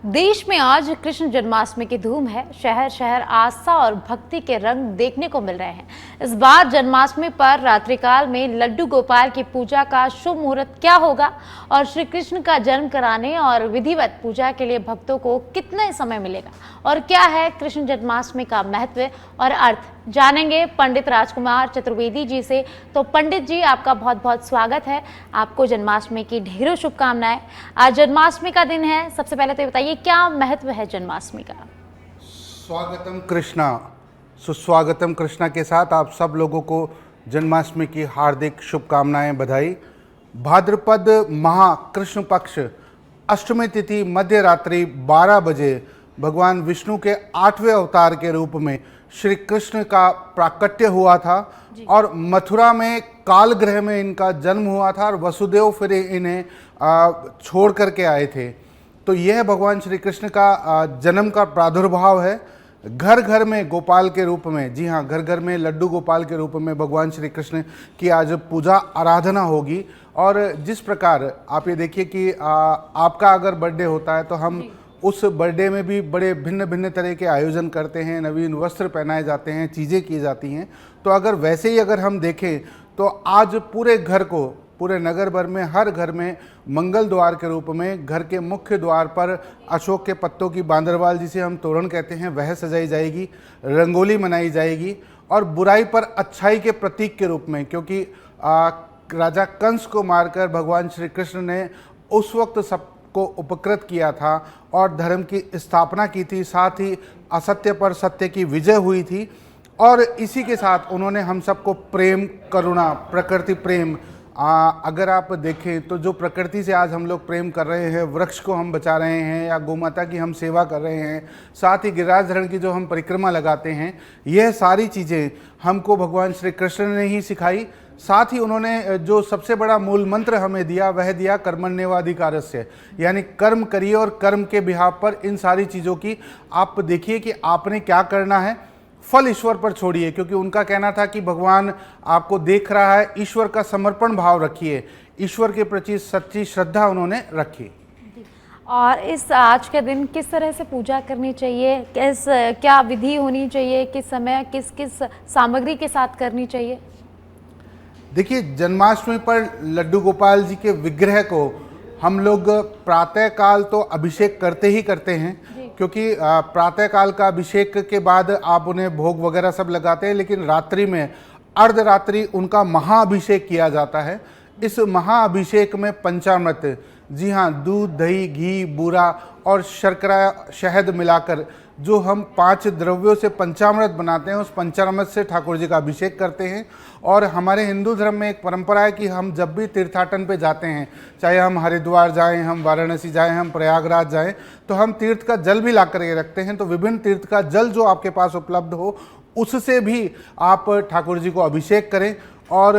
देश में आज कृष्ण जन्माष्टमी की धूम है। शहर शहर आस्था और भक्ति के रंग देखने को मिल रहे हैं। इस बार जन्माष्टमी पर रात्रिकाल में लड्डू गोपाल की पूजा का शुभ मुहूर्त क्या होगा और श्री कृष्ण का जन्म कराने और विधिवत पूजा के लिए भक्तों को कितना समय मिलेगा और क्या है कृष्ण जन्माष्टमी का महत्व और अर्थ, जानेंगे पंडित राजकुमार चतुर्वेदी जी से। तो पंडित जी, आपका बहुत बहुत स्वागत है। आपको जन्माष्टमी की ढेरों शुभकामनाएं। आज जन्माष्टमी का दिन है। सबसे पहले तो ये बताइए, क्या महत्व है जन्माष्टमी का? स्वागतम कृष्णा, सुस्वागतम कृष्णा के साथ आप सब लोगों को जन्माष्टमी की हार्दिक शुभकामनाएं, बधाई। भाद्रपद माह कृष्ण पक्ष अष्टमी तिथि मध्य रात्रि 12 बजे भगवान विष्णु के 8वें अवतार के रूप में श्री कृष्ण का प्राकट्य हुआ था और मथुरा में काल ग्रह में इनका जन्म हुआ था और वसुदेव फिर इन्हें छोड़ करके आए थे। तो यह भगवान श्री कृष्ण का जन्म का प्रादुर्भाव है। घर घर में गोपाल के रूप में, जी हाँ, घर घर में लड्डू गोपाल के रूप में भगवान श्री कृष्ण की आज पूजा आराधना होगी। और जिस प्रकार आप ये देखिए कि आपका अगर बर्थडे होता है तो हम उस बर्थडे में भी बड़े भिन्न भिन्न तरह के आयोजन करते हैं, नवीन वस्त्र पहनाए जाते हैं, चीज़ें की जाती हैं। तो अगर वैसे ही अगर हम देखें तो आज पूरे घर को, पूरे नगर भर में हर घर में मंगल द्वार के रूप में घर के मुख्य द्वार पर अशोक के पत्तों की बांदरवाल, जिसे हम तोरण कहते हैं, वह सजाई जाएगी, रंगोली मनाई जाएगी और बुराई पर अच्छाई के प्रतीक के रूप में, क्योंकि राजा कंस को मारकर भगवान श्री कृष्ण ने उस वक्त सबको उपकृत किया था और धर्म की स्थापना की थी, साथ ही असत्य पर सत्य की विजय हुई थी। और इसी के साथ उन्होंने हम सबको प्रेम, करुणा, प्रकृति प्रेम, अगर आप देखें तो जो प्रकृति से आज हम लोग प्रेम कर रहे हैं, वृक्ष को हम बचा रहे हैं या गोमाता की हम सेवा कर रहे हैं, साथ ही गिरिराज धरण की जो हम परिक्रमा लगाते हैं, यह सारी चीज़ें हमको भगवान श्री कृष्ण ने ही सिखाई। साथ ही उन्होंने जो सबसे बड़ा मूल मंत्र हमें दिया वह दिया कर्मण्येवाधिकारस्य, यानी कर्म करिए और कर्म के बिहाफ पर इन सारी चीज़ों की आप देखिए कि आपने क्या करना है, फल ईश्वर पर छोड़िए, क्योंकि उनका कहना था कि भगवान आपको देख रहा है, ईश्वर का समर्पण भाव रखिए, ईश्वर के प्रति सच्ची श्रद्धा उन्होंने रखी। और इस आज के दिन किस तरह से पूजा करनी चाहिए, क्या विधि होनी चाहिए, किस समय किस किस सामग्री के साथ करनी चाहिए? देखिए, जन्माष्टमी पर लड्डू गोपाल जी के विग्रह को हम लोग प्रातः काल तो अभिषेक करते ही करते हैं, क्योंकि प्रातः काल का अभिषेक के बाद आप उन्हें भोग वगैरह सब लगाते हैं, लेकिन रात्रि में अर्धरात्रि उनका महाअभिषेक किया जाता है। इस महाअभिषेक में पंचामृत, जी हाँ, दूध, दही, घी, बूरा और शर्करा, शहद मिलाकर जो हम 5 द्रव्यों से पंचामृत बनाते हैं, उस पंचामृत से ठाकुर जी का अभिषेक करते हैं। और हमारे हिंदू धर्म में एक परंपरा है कि हम जब भी तीर्थाटन पे जाते हैं, चाहे हम हरिद्वार जाएं, हम वाराणसी जाएं, हम प्रयागराज जाएं, तो हम तीर्थ का जल भी ला कर के रखते हैं। तो विभिन्न तीर्थ का जल जो आपके पास उपलब्ध हो, उससे भी आप ठाकुर जी को अभिषेक करें और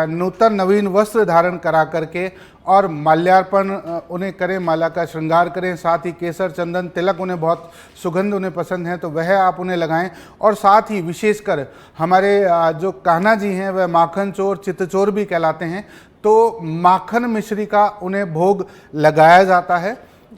नूतन नवीन वस्त्र धारण करा करके और माल्यार्पण उन्हें करें, माला का श्रृंगार करें। साथ ही केसर, चंदन, तिलक, उन्हें बहुत सुगंध उन्हें पसंद है तो वह आप उन्हें लगाएं। और साथ ही विशेषकर हमारे जो कान्हा जी हैं वह माखन चोर, चित्त चोर भी कहलाते हैं, तो माखन मिश्री का उन्हें भोग लगाया जाता है।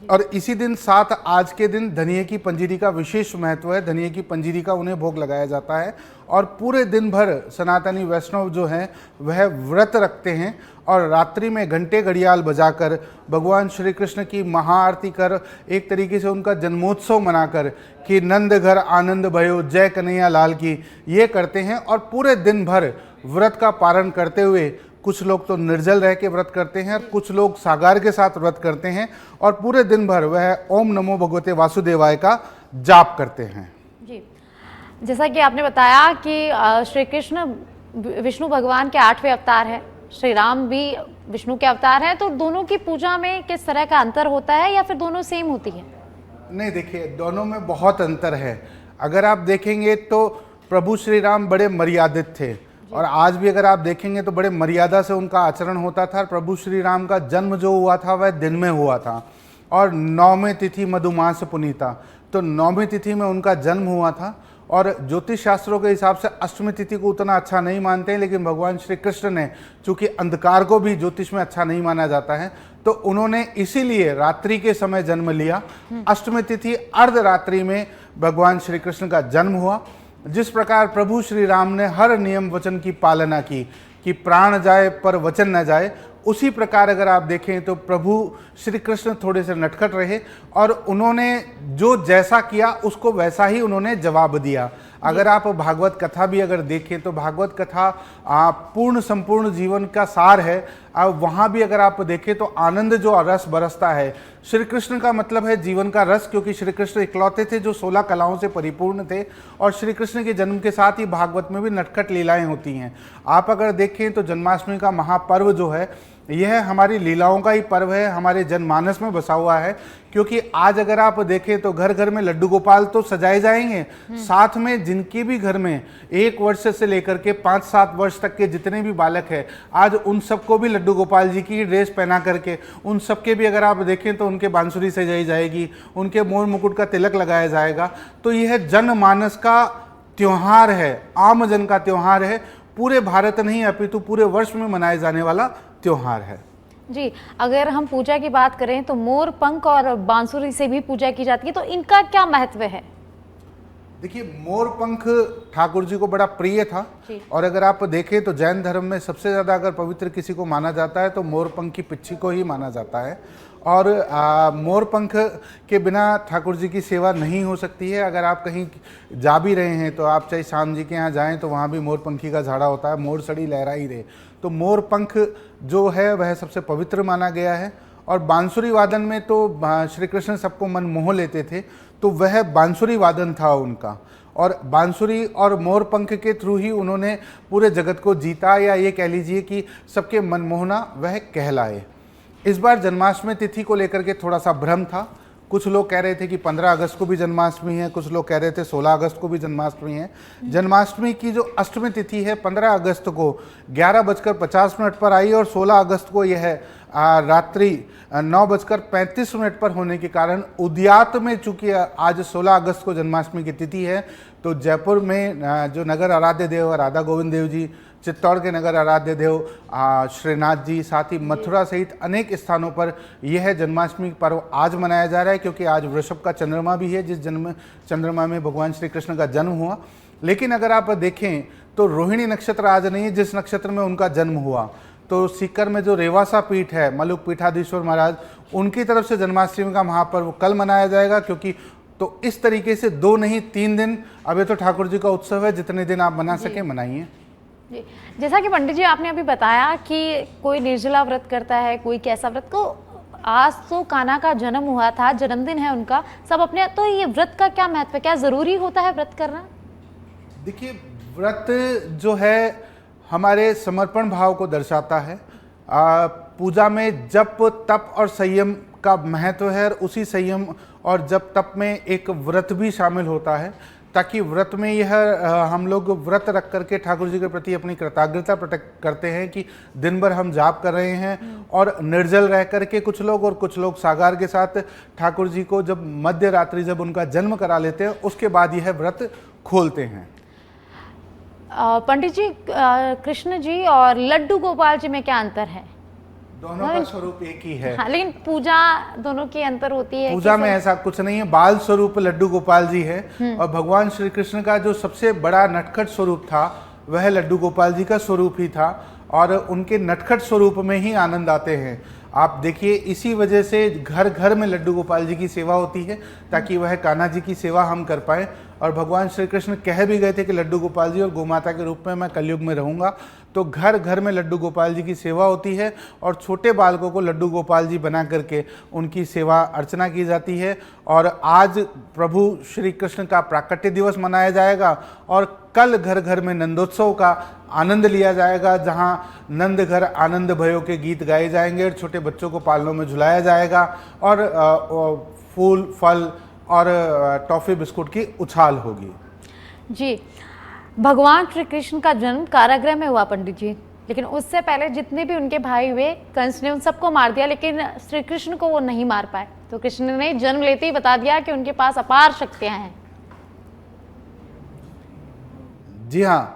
और इसी दिन, साथ आज के दिन धनिये की पंजीरी का विशेष महत्व है, धनिये की पंजीरी का उन्हें भोग लगाया जाता है। और पूरे दिन भर सनातनी वैष्णव जो हैं वह व्रत रखते हैं और रात्रि में घंटे घड़ियाल बजाकर भगवान श्री कृष्ण की महाआरती कर, एक तरीके से उनका जन्मोत्सव मनाकर कि नंद घर आनंद भयो, जय कन्हैया लाल की, ये करते हैं। और पूरे दिन भर व्रत का पारण करते हुए, कुछ लोग तो निर्जल रह के व्रत करते हैं और कुछ लोग सागार के साथ व्रत करते हैं और पूरे दिन भर वह ओम नमो भगवते वासुदेवाय का जाप करते हैं। जी, जैसा कि आपने बताया कि श्री कृष्ण विष्णु भगवान के 8वें अवतार हैं, श्री राम भी विष्णु के अवतार हैं, तो दोनों की पूजा में किस तरह का अंतर होता है या फिर दोनों सेम होती है? नहीं, देखिए, दोनों में बहुत अंतर है। अगर आप देखेंगे तो प्रभु श्री राम बड़े मर्यादित थे और आज भी अगर आप देखेंगे तो बड़े मर्यादा से उनका आचरण होता था। प्रभु श्री राम का जन्म जो हुआ था वह दिन में हुआ था और 9वें तिथि मधुमास पुनीता, तो 9वीं तिथि में उनका जन्म हुआ था। और ज्योतिष शास्त्रों के हिसाब से अष्टमी तिथि को उतना अच्छा नहीं मानते हैं, लेकिन भगवान श्री कृष्ण ने, चूंकि अंधकार को भी ज्योतिष में अच्छा नहीं माना जाता है, तो उन्होंने इसीलिए रात्रि के समय जन्म लिया। अष्टमी तिथि अर्धरात्रि में भगवान श्री कृष्ण का जन्म हुआ। जिस प्रकार प्रभु श्री राम ने हर नियम वचन की पालना की कि प्राण जाए पर वचन न जाए, उसी प्रकार अगर आप देखें तो प्रभु श्री कृष्ण थोड़े से नटखट रहे और उन्होंने जो जैसा किया उसको वैसा ही उन्होंने जवाब दिया। अगर आप भागवत कथा भी अगर देखें तो भागवत कथा पूर्ण संपूर्ण जीवन का सार है। वहाँ भी अगर आप देखें तो आनंद जो रस बरसता है, श्री कृष्ण का मतलब है जीवन का रस, क्योंकि श्री कृष्ण इकलौते थे जो 16 कलाओं से परिपूर्ण थे। और श्री कृष्ण के जन्म के साथ ही भागवत में भी नटखट लीलाएं होती हैं। आप अगर देखें तो जन्माष्टमी का महापर्व जो है यह हमारी लीलाओं का ही पर्व है, हमारे जनमानस में बसा हुआ है। क्योंकि आज अगर आप देखें तो घर घर में लड्डू गोपाल तो सजाए जाएंगे, साथ में जिनके भी घर में 1 वर्ष से लेकर के 5-7 वर्ष तक के जितने भी बालक हैं, आज उन सबको भी लड्डू गोपाल जी की ड्रेस पहना करके उन सबके भी अगर आप देखें तो उनके बांसुरी सजाई जाएगी, उनके मोर मुकुट का तिलक लगाया जाएगा। तो यह जनमानस का त्योहार है, आम जन का त्योहार है, पूरे भारत नहीं अपितु पूरे वर्ष में मनाए जाने वाला त्योहार है। जी, अगर हम पूजा की बात करें तो मोर पंख और बांसुरी से भी पूजा की जाती है, तो इनका क्या महत्व है? देखिए, मोर पंख ठाकुर जी को बड़ा प्रिय था। और अगर आप देखें तो जैन धर्म में सबसे ज़्यादा अगर पवित्र किसी को माना जाता है तो मोर पंख की पिच्छी को ही माना जाता है। और मोर पंख के बिना ठाकुर जी की सेवा नहीं हो सकती है। अगर आप कहीं जा भी रहे हैं तो आप चाहे श्याम जी के यहाँ जाएं तो वहाँ भी मोर पंखी का झाड़ा होता है, मोर सड़ी लहरा ही रहे। तो मोर पंख जो है वह सबसे पवित्र माना गया है। और बांसुरी वादन में तो श्री कृष्ण सबको मन मोह लेते थे, तो वह बांसुरी वादन था उनका। और बांसुरी और मोर पंख के थ्रू ही उन्होंने पूरे जगत को जीता, या ये कह लीजिए कि सबके मन मोहना वह कहलाए। इस बार जन्माष्टमी तिथि को लेकर के थोड़ा सा भ्रम था। कुछ लोग कह रहे थे कि 15 अगस्त को भी जन्माष्टमी है, कुछ लोग कह रहे थे 16 अगस्त को भी जन्माष्टमी है। जन्माष्टमी की जो अष्टमी तिथि है 15 अगस्त को 11:50 पर आई और 16 अगस्त को यह रात्रि 9:35 पर होने के कारण उद्यात में, चूंकि आज 16 अगस्त को जन्माष्टमी की तिथि है, तो जयपुर में जो नगर आराध्य देव राधा गोविंद देव जी, चित्तौड़ के नगर आराध्य देव श्रीनाथ जी, साथ ही मथुरा सहित अनेक स्थानों पर यह जन्माष्टमी पर्व आज मनाया जा रहा है। क्योंकि आज वृषभ का चंद्रमा भी है, जिस चंद्रमा में भगवान श्री कृष्ण का जन्म हुआ। लेकिन अगर आप देखें तो रोहिणी नक्षत्र आज नहीं है, जिस नक्षत्र में उनका जन्म हुआ। तो सीकर में जो रेवासा पीठ है, मलुक पीठाधीश्वर महाराज, उनकी तरफ से जन्माष्टमी का महापर्व कल मनाया जाएगा। क्योंकि तो इस तरीके से 2 नहीं 3 दिन, अभी तो ठाकुर जी का उत्सव है, जितने दिन आप मना सके मनाइए। जी, जैसा कि पंडित जी आपने अभी बताया कि कोई निर्जला व्रत करता है, कोई कैसा व्रत को, आज तो कान्हा का जन्म हुआ था, जन्मदिन है उनका, सब अपने, तो ये व्रत का क्या महत्व है, क्या जरूरी होता है व्रत करना? देखिए, व्रत जो है हमारे समर्पण भाव को दर्शाता है। पूजा में जप तप और संयम का महत्व है, और उसी संयम और जप तप में एक व्रत भी शामिल होता है, ताकि व्रत में यह हम लोग व्रत रख करके ठाकुर जी के प्रति अपनी कृतज्ञता प्रकट करते हैं कि दिन भर हम जाप कर रहे हैं। और निर्जल रह करके कुछ लोग, और कुछ लोग सागार के साथ ठाकुर जी को जब मध्य रात्रि जब उनका जन्म करा लेते हैं, उसके बाद यह व्रत खोलते हैं। पंडित जी, कृष्ण जी और लड्डू गोपाल जी में क्या अंतर है? दोनों का स्वरूप एक ही है। हाँ, लेकिन पूजा दोनों की अंतर होती है। पूजा में ऐसा कुछ नहीं है। बाल स्वरूप लड्डू गोपाल जी है, और भगवान श्री कृष्ण का जो सबसे बड़ा नटखट स्वरूप था वह लड्डू गोपाल जी का स्वरूप ही था। और उनके नटखट स्वरूप में ही आनंद आते हैं। आप देखिए, इसी वजह से घर घर में लड्डू गोपाल जी की सेवा होती है, ताकि वह कान्हा जी की सेवा हम कर पाएँ। और भगवान श्री कृष्ण कह भी गए थे कि लड्डू गोपाल जी और गोमाता के रूप में मैं कलयुग में रहूँगा। तो घर घर में लड्डू गोपाल जी की सेवा होती है, और छोटे बालकों को लड्डू गोपाल जी बना करके उनकी सेवा अर्चना की जाती है। और आज प्रभु श्री कृष्ण का प्राकट्य दिवस मनाया जाएगा, और कल घर घर में नंदोत्सव का आनंद लिया जाएगा, जहाँ नंद घर आनंद भयो के गीत गाए जाएंगे, और छोटे बच्चों को पालनों में झुलाया जाएगा, और फूल फल और टॉफ़ी बिस्कुट की उछाल होगी। जी, भगवान श्री कृष्ण का जन्म कारागृह में हुआ पंडित जी, लेकिन उससे पहले जितने भी उनके भाई हुए, कंस ने उन सबको मार दिया, लेकिन श्री कृष्ण को वो नहीं मार पाए। तो कृष्ण ने जन्म लेते ही बता दिया कि उनके पास अपार शक्तियां हैं। जी हाँ,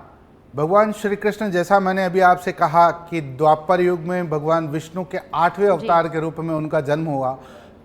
भगवान श्री कृष्ण, जैसा मैंने अभी आपसे कहा कि द्वापर युग में भगवान विष्णु के 8वें अवतार के रूप में उनका जन्म हुआ,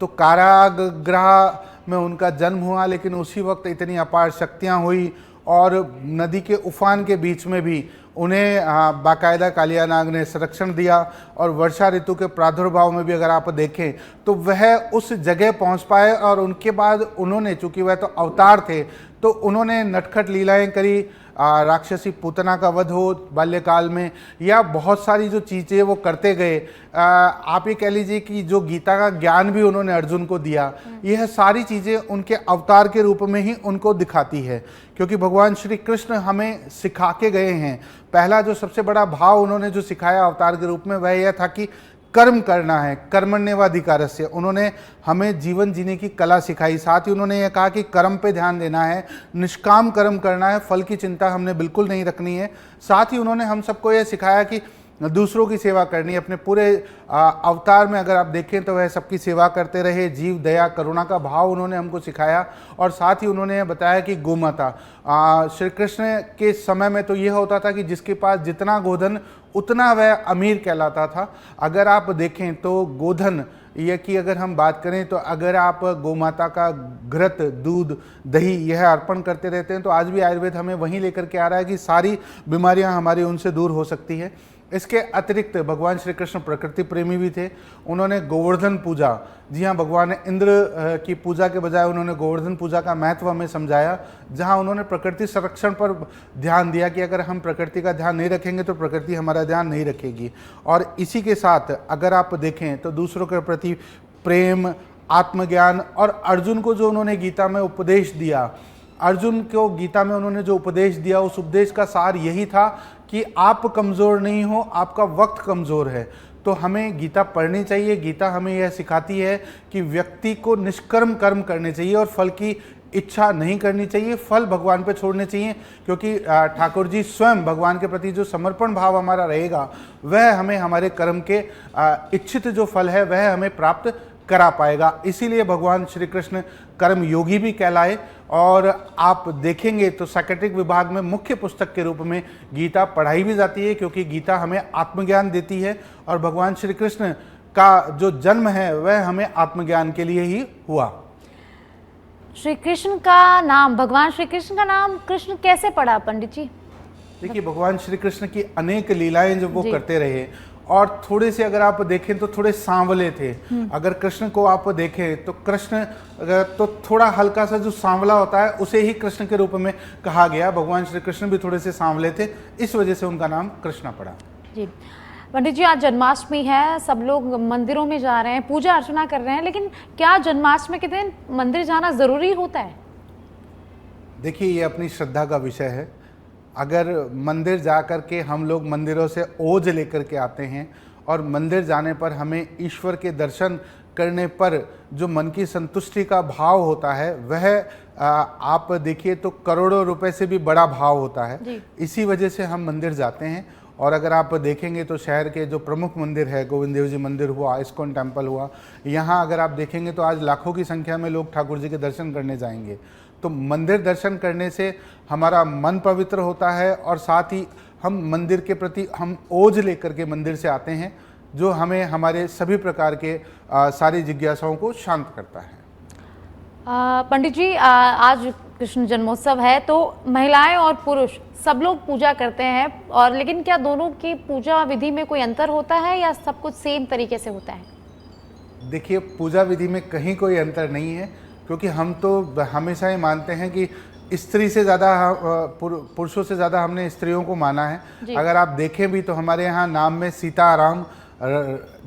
तो कारागृह में उनका जन्म हुआ, लेकिन उसी वक्त इतनी अपार शक्तियाँ हुई और नदी के उफान के बीच में भी उन्हें बाकायदा कालिया नाग ने संरक्षण दिया। और वर्षा ऋतु के प्रादुर्भाव में भी अगर आप देखें तो वह उस जगह पहुंच पाए, और उनके बाद उन्होंने, चूंकि वह तो अवतार थे, तो उन्होंने नटखट लीलाएं करी, राक्षसी पूतना का वध हो बाल्यकाल में, या बहुत सारी जो चीज़ें वो करते गए। आप ये कह लीजिए कि जो गीता का ज्ञान भी उन्होंने अर्जुन को दिया, यह सारी चीज़ें उनके अवतार के रूप में ही उनको दिखाती है, क्योंकि भगवान श्री कृष्ण हमें सिखा के गए हैं। पहला जो सबसे बड़ा भाव उन्होंने जो सिखाया अवतार के रूप में, वह यह था कि कर्म करना है, कर्मण्येवाधिकारस्य। उन्होंने हमें जीवन जीने की कला सिखाई। साथ ही उन्होंने यह कहा कि कर्म पे ध्यान देना है, निष्काम कर्म करना है, फल की चिंता हमने बिल्कुल नहीं रखनी है। साथ ही उन्होंने हम सबको यह सिखाया कि दूसरों की सेवा करनी है। अपने पूरे अवतार में अगर आप देखें तो वह सबकी सेवा करते रहे, जीव दया करुणा का भाव उन्होंने हमको सिखाया। और साथ ही उन्होंने यह बताया कि गोमाता, श्री कृष्ण के समय में तो यह होता था कि जिसके पास जितना गोधन उतना वह अमीर कहलाता था। अगर आप देखें तो गोधन यह कि अगर हम बात करें तो अगर आप गोमाता का घृत, दूध, दही यह अर्पण करते रहते हैं तो आज भी आयुर्वेद हमें वहीं लेकर के आ रहा है कि सारी बीमारियां हमारी उनसे दूर हो सकती है। इसके अतिरिक्त भगवान श्री कृष्ण प्रकृति प्रेमी भी थे। उन्होंने गोवर्धन पूजा, जी हाँ, भगवान इंद्र की पूजा के बजाय उन्होंने गोवर्धन पूजा का महत्व हमें समझाया, जहाँ उन्होंने प्रकृति संरक्षण पर ध्यान दिया कि अगर हम प्रकृति का ध्यान नहीं रखेंगे तो प्रकृति हमारा ध्यान नहीं रखेगी। और इसी के साथ अगर आप देखें तो दूसरों के प्रति प्रेम, आत्मज्ञान, और अर्जुन को जो उन्होंने गीता में उपदेश दिया, अर्जुन को गीता में उन्होंने जो उपदेश दिया, उस उपदेश का सार यही था कि आप कमज़ोर नहीं हो, आपका वक्त कमज़ोर है। तो हमें गीता पढ़नी चाहिए। गीता हमें यह सिखाती है कि व्यक्ति को निष्कर्म कर्म करने चाहिए और फल की इच्छा नहीं करनी चाहिए, फल भगवान पे छोड़ने चाहिए, क्योंकि ठाकुर जी स्वयं भगवान के प्रति जो समर्पण भाव हमारा रहेगा, वह हमें हमारे कर्म के इच्छित जो फल है वह हमें प्राप्त करा पाएगा। इसीलिए भगवान श्री कृष्ण कर्म योगी भी कहलाए। और आप देखेंगे तो साइकेट्रिक विभाग में मुख्य पुस्तक के रूप में गीता पढ़ाई भी जाती है, क्योंकि गीता हमें आत्मज्ञान देती है और भगवान श्री कृष्ण का जो जन्म है वह हमें आत्मज्ञान के लिए ही हुआ। श्री कृष्ण का नाम, भगवान श्री कृष्ण का नाम कृष्ण कैसे पड़ा पंडित जी? देखिए, भगवान श्री कृष्ण की अनेक लीलाएं जो वो करते रहे, और थोड़े से अगर आप देखें तो थोड़े सांवले थे। अगर कृष्ण को आप देखें तो कृष्ण तो थोड़ा हल्का सा जो सांवला होता है उसे ही कृष्ण के रूप में कहा गया। भगवान श्री कृष्ण भी थोड़े से सांवले थे, इस वजह से उनका नाम कृष्णा पड़ा। जी पंडित जी, आज जन्माष्टमी है, सब लोग मंदिरों में जा रहे हैं, पूजा अर्चना कर रहे हैं, लेकिन क्या जन्माष्टमी के दिन मंदिर जाना जरूरी होता है? देखिए, ये अपनी श्रद्धा का विषय है। अगर मंदिर जा कर के हम लोग मंदिरों से ओज लेकर के आते हैं और मंदिर जाने पर हमें ईश्वर के दर्शन करने पर जो मन की संतुष्टि का भाव होता है, वह आप देखिए तो करोड़ों रुपए से भी बड़ा भाव होता है। इसी वजह से हम मंदिर जाते हैं। और अगर आप देखेंगे तो शहर के जो प्रमुख मंदिर है, गोविंद देव जी मंदिर हुआ, इस्कॉन टेम्पल हुआ, यहाँ अगर आप देखेंगे तो आज लाखों की संख्या में लोग ठाकुर जी के दर्शन करने जाएंगे। तो मंदिर दर्शन करने से हमारा मन पवित्र होता है, और साथ ही हम मंदिर के प्रति हम ओज लेकर के मंदिर से आते हैं, जो हमें हमारे सभी प्रकार के सारी जिज्ञासाओं को शांत करता है। पंडित जी, आज कृष्ण जन्मोत्सव है, तो महिलाएं और पुरुष सब लोग पूजा करते हैं, और लेकिन क्या दोनों की पूजा विधि में कोई अंतर होता है या सब कुछ सेम तरीके से होता है? देखिए, पूजा विधि में कहीं कोई अंतर नहीं है, क्योंकि हम तो हमेशा ही मानते हैं कि स्त्री से ज़्यादा, पुरुषों से ज़्यादा हमने स्त्रियों को माना है। अगर आप देखें भी तो हमारे यहाँ नाम में सीता राम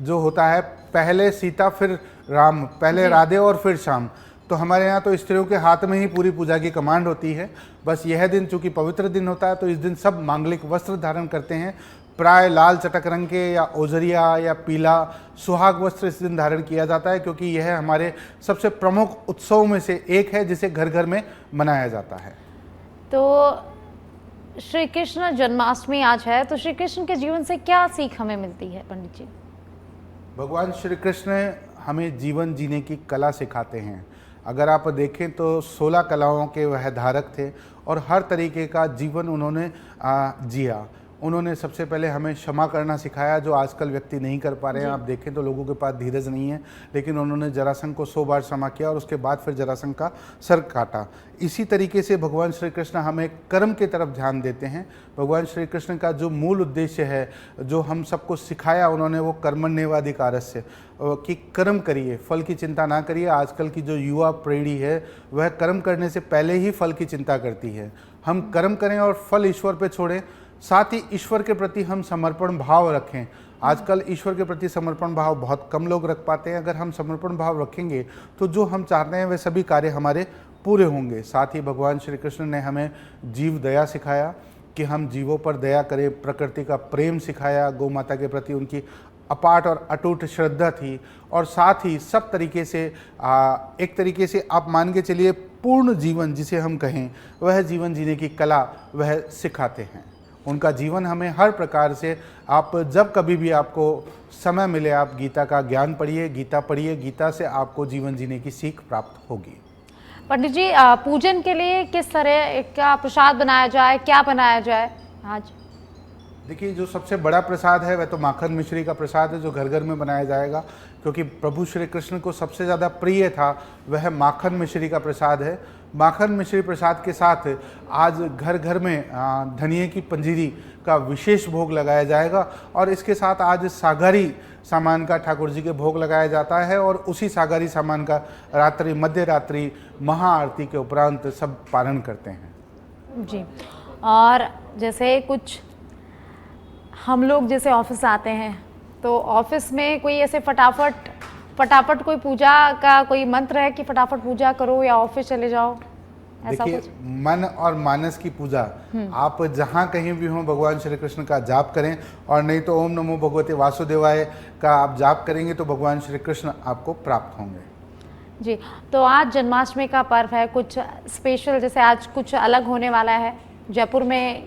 जो होता है, पहले सीता फिर राम, पहले राधे और फिर श्याम। तो हमारे यहाँ तो स्त्रियों के हाथ में ही पूरी पूजा की कमांड होती है। बस यह दिन चूँकि पवित्र दिन होता है, तो इस दिन सब मांगलिक वस्त्र धारण करते हैं। प्राय लाल चटक रंग के या ओजरिया या पीला सुहाग वस्त्र इस दिन धारण किया जाता है, क्योंकि यह हमारे सबसे प्रमुख उत्सव में से एक है, जिसे घर घर में मनाया जाता है। तो श्री कृष्ण जन्माष्टमी आज है, तो श्री कृष्ण के जीवन से क्या सीख हमें मिलती है पंडित जी? भगवान श्री कृष्ण हमें जीवन जीने की कला सिखाते हैं। अगर आप देखें तो 16 कलाओं के वह धारक थे और हर तरीके का जीवन उन्होंने जिया। उन्होंने सबसे पहले हमें क्षमा करना सिखाया, जो आजकल व्यक्ति नहीं कर पा रहे हैं। आप देखें तो लोगों के पास धीरज नहीं है, लेकिन उन्होंने जरासंध को 100 बार क्षमा किया और उसके बाद फिर जरासंध का सर काटा। इसी तरीके से भगवान श्री कृष्ण हमें कर्म की तरफ ध्यान देते हैं। भगवान श्री कृष्ण का जो मूल उद्देश्य है, जो हम सबको सिखाया उन्होंने, वो कर्मण्येवाधिकारस्य, कि कर्म करिए, फल की चिंता ना करिए। आजकल की जो युवा पीढ़ी है वह कर्म करने से पहले ही फल की चिंता करती है। हम कर्म करें और फल ईश्वर पे छोड़ें, साथ ही ईश्वर के प्रति हम समर्पण भाव रखें। आजकल ईश्वर के प्रति समर्पण भाव बहुत कम लोग रख पाते हैं। अगर हम समर्पण भाव रखेंगे तो जो हम चाहते हैं वे सभी कार्य हमारे पूरे होंगे। साथ ही भगवान श्री कृष्ण ने हमें जीव दया सिखाया कि हम जीवों पर दया करें, प्रकृति का प्रेम सिखाया, गौ माता के प्रति उनकी अपाट और अटूट श्रद्धा थी, और साथ ही सब तरीके से एक तरीके से आप मान के चलिए पूर्ण जीवन जिसे हम कहें, वह जीवन जीने की कला वह सिखाते हैं। उनका जीवन हमें हर प्रकार से, आप जब कभी भी आपको समय मिले आप गीता का ज्ञान पढ़िए, गीता पढ़िए, गीता से आपको जीवन जीने की सीख प्राप्त होगी। पंडित जी, पूजन के लिए किस तरह का प्रसाद बनाया जाए, क्या बनाया जाए आज? देखिए, जो सबसे बड़ा प्रसाद है वह तो माखन मिश्री का प्रसाद है, जो घर घर में बनाया जाएगा, क्योंकि प्रभु श्री कृष्ण को सबसे ज़्यादा प्रिय था वह माखन मिश्री का प्रसाद है। माखन मिश्री प्रसाद के साथ आज घर घर में धनिये की पंजीरी का विशेष भोग लगाया जाएगा, और इसके साथ आज सागारी सामान का ठाकुर जी के भोग लगाया जाता है, और उसी सागारी सामान का रात्रि मध्य रात्रि महाआरती के उपरांत सब पारण करते हैं। जी, और जैसे कुछ हम लोग जैसे ऑफिस आते हैं तो ऑफिस में कोई ऐसे फटाफट कोई पूजा का कोई मंत्र है कि फटाफट पूजा करो या ऑफिस चले जाओ, ऐसा देखिए, कुछ? मन और मानस की पूजा आप जहाँ कहीं भी हो भगवान श्री कृष्ण का जाप करें, और नहीं तो ओम नमो भगवते वासुदेवाय का आप जाप करेंगे तो भगवान श्री कृष्ण आपको प्राप्त होंगे। जी, तो आज जन्माष्टमी का पर्व है, कुछ स्पेशल जैसे आज कुछ अलग होने वाला है। जयपुर में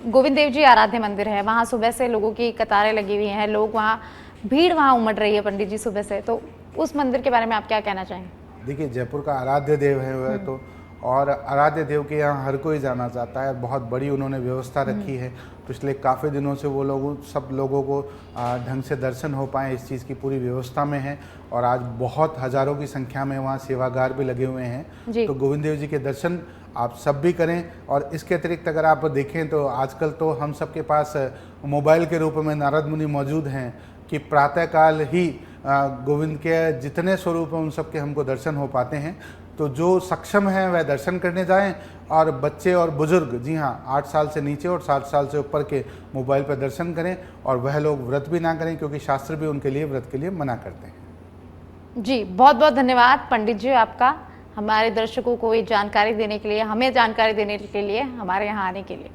गोविंद देव जी आराध्य मंदिर है, वहाँ सुबह से लोगों की कतारें लगी हुई हैं, लोग वहाँ भीड़ वहाँ उमड़ रही है पंडित जी सुबह से, तो उस मंदिर के बारे में आप क्या कहना चाहेंगे? देखिए, जयपुर का आराध्य देव है वह तो, और आराध्य देव के यहाँ हर कोई जाना चाहता है। बहुत बड़ी उन्होंने व्यवस्था रखी है, पिछले काफ़ी दिनों से वो लोग सब लोगों को ढंग से दर्शन हो पाए, इस चीज़ की पूरी व्यवस्था में है, और आज बहुत हज़ारों की संख्या में वहाँ सेवागार भी लगे हुए हैं। तो गोविंद देव जी के दर्शन आप सब भी करें। और इसके अतिरिक्त अगर आप देखें तो आजकल तो हम सबके पास मोबाइल के रूप में नारद मुनि मौजूद हैं कि प्रातःकाल ही गोविंद के जितने स्वरूप हैं उन सब के हमको दर्शन हो पाते हैं। तो जो सक्षम हैं वह दर्शन करने जाएं, और बच्चे और बुजुर्ग, जी हाँ, 8 साल से नीचे और 7 साल से ऊपर के मोबाइल पर दर्शन करें, और वह लोग व्रत भी ना करें, क्योंकि शास्त्र भी उनके लिए व्रत के लिए मना करते हैं। जी, बहुत बहुत धन्यवाद पंडित जी आपका, हमारे दर्शकों को ये जानकारी देने के लिए, हमें जानकारी देने के लिए, हमारे यहाँ आने के लिए।